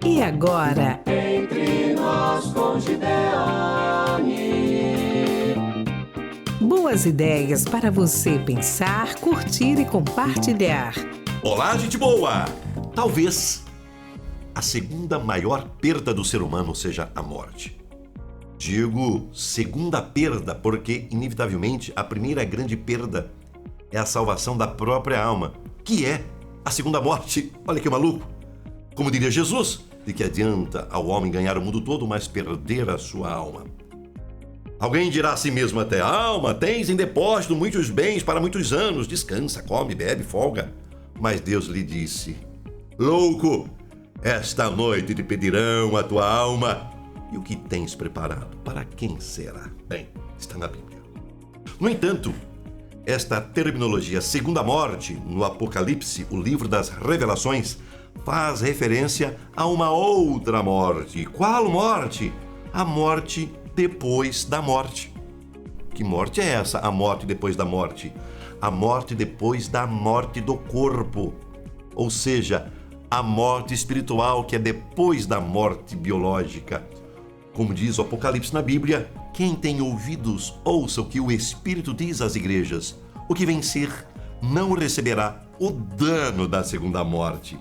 E agora? Entre nós com Gideone. Boas ideias para você pensar, curtir e compartilhar. Olá, gente boa! Talvez a segunda maior perda do ser humano seja a morte. Digo segunda perda porque, inevitavelmente, a primeira grande perda é a salvação da própria alma, que é a segunda morte. Olha que maluco! Como diria Jesus, de que adianta ao homem ganhar o mundo todo, mas perder a sua alma? Alguém dirá a si mesmo até: alma, tens em depósito muitos bens para muitos anos, descansa, come, bebe, folga. Mas Deus lhe disse: louco, esta noite te pedirão a tua alma. E o que tens preparado? Para quem será? Bem, está na Bíblia. No entanto, esta terminologia segunda morte, no Apocalipse, o livro das Revelações, faz referência a uma outra morte. Qual morte? A morte depois da morte. Que morte é essa? A morte depois da morte? A morte depois da morte do corpo. Ou seja, a morte espiritual, que é depois da morte biológica. Como diz o Apocalipse na Bíblia, quem tem ouvidos, ouça o que o Espírito diz às igrejas. O que vencer não receberá o dano da segunda morte.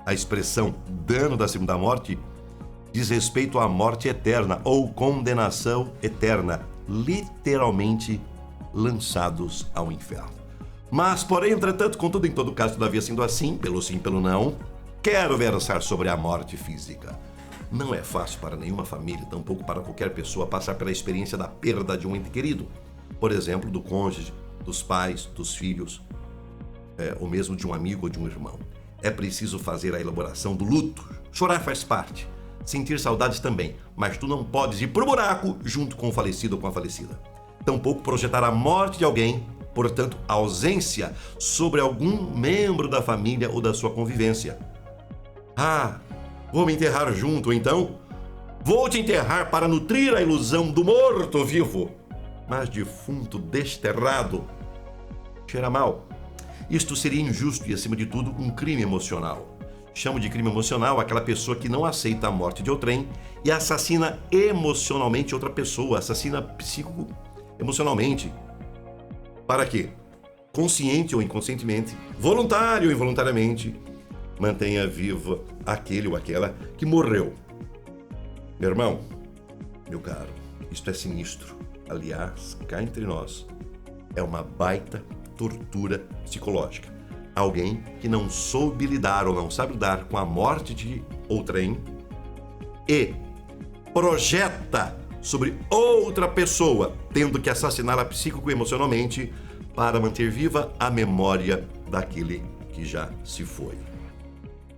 A expressão dano da segunda morte diz respeito à morte eterna ou condenação eterna, literalmente lançados ao inferno. Mas, porém, entretanto, contudo, em todo caso, todavia sendo assim, pelo sim, pelo não, quero versar sobre a morte física. Não é fácil para nenhuma família, tampouco para qualquer pessoa, passar pela experiência da perda de um ente querido. Por exemplo, do cônjuge, dos pais, dos filhos, ou mesmo de um amigo ou de um irmão. É preciso fazer a elaboração do luto. Chorar faz parte. Sentir saudades também. Mas tu não podes ir pro buraco junto com o falecido ou com a falecida. Tampouco projetar a morte de alguém, portanto, a ausência sobre algum membro da família ou da sua convivência. Ah, vou me enterrar junto, então? Vou te enterrar para nutrir a ilusão do morto-vivo. Mas defunto desterrado cheira mal. Isto seria injusto e, acima de tudo, um crime emocional. Chamo de crime emocional aquela pessoa que não aceita a morte de outrem e assassina emocionalmente outra pessoa, assassina psico-emocionalmente. Para quê? Consciente ou inconscientemente, voluntário ou involuntariamente, mantenha vivo aquele ou aquela que morreu. Meu irmão, meu caro, isto é sinistro. Aliás, cá entre nós, é uma baita tortura psicológica. Alguém que não soube lidar ou não sabe lidar com a morte de outrem e projeta sobre outra pessoa, tendo que assassiná-la psíquico e emocionalmente para manter viva a memória daquele que já se foi.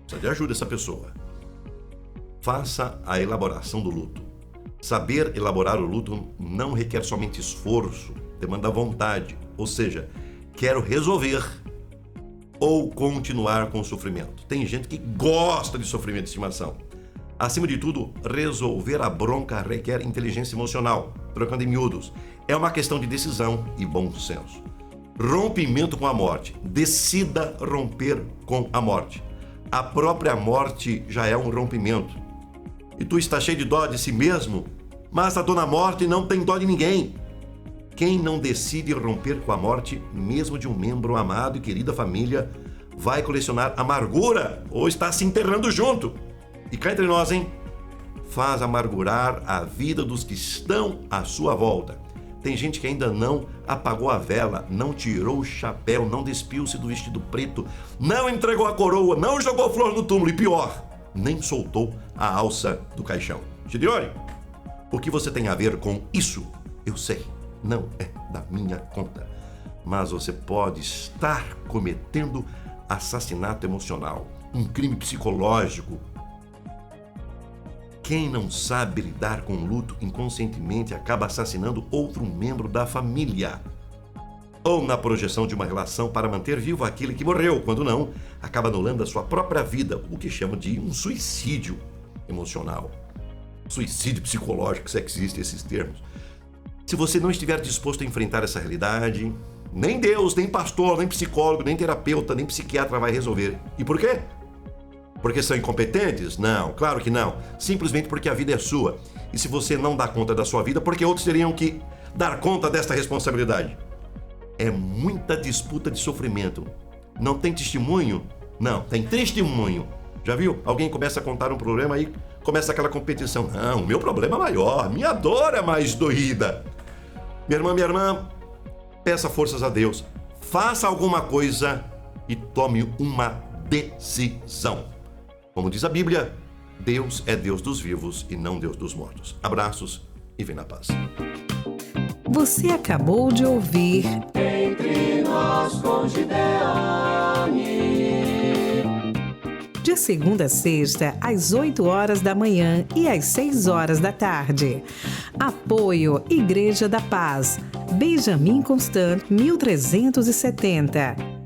Precisa de ajuda essa pessoa. Faça a elaboração do luto. Saber elaborar o luto não requer somente esforço, demanda vontade, ou seja, quero resolver ou continuar com o sofrimento. Tem gente que gosta de sofrimento de estimação. Acima de tudo, resolver a bronca requer inteligência emocional, trocando em miúdos. É uma questão de decisão e bom senso. Rompimento com a morte. Decida romper com a morte. A própria morte já é um rompimento. E tu está cheio de dó de si mesmo, mas a dona morte não tem dó de ninguém. Quem não decide romper com a morte, mesmo de um membro amado e querido da família, vai colecionar amargura ou está se enterrando junto. E cá entre nós, hein? Faz amargurar a vida dos que estão à sua volta. Tem gente que ainda não apagou a vela, não tirou o chapéu, não despiu-se do vestido preto, não entregou a coroa, não jogou flor no túmulo e pior, nem soltou a alça do caixão. Gideone, o que você tem a ver com isso? Eu sei. Não é da minha conta, mas você pode estar cometendo assassinato emocional, um crime psicológico. Quem não sabe lidar com o luto inconscientemente acaba assassinando outro membro da família, ou na projeção de uma relação para manter vivo aquele que morreu, quando não, acaba anulando a sua própria vida, o que chamam de um suicídio emocional, suicídio psicológico, se é que existem esses termos. Se você não estiver disposto a enfrentar essa realidade, nem Deus, nem pastor, nem psicólogo, nem terapeuta, nem psiquiatra vai resolver. E por quê? Porque são incompetentes? Não, claro que não. Simplesmente porque a vida é sua. E se você não dá conta da sua vida, porque outros teriam que dar conta desta responsabilidade? É muita disputa de sofrimento. Não tem testemunho? Não, tem testemunho. Já viu? Alguém começa a contar um problema e começa aquela competição. Não, o meu problema é maior, minha dor é mais doída. Minha irmã, peça forças a Deus. Faça alguma coisa e tome uma decisão. Como diz a Bíblia, Deus é Deus dos vivos e não Deus dos mortos. Abraços e vem na paz. Você acabou de ouvir Entre nós com Gideone. de segunda a sexta, às 8 horas da manhã e às 6 horas da tarde. Apoio Igreja da Paz, Benjamin Constant, 1370.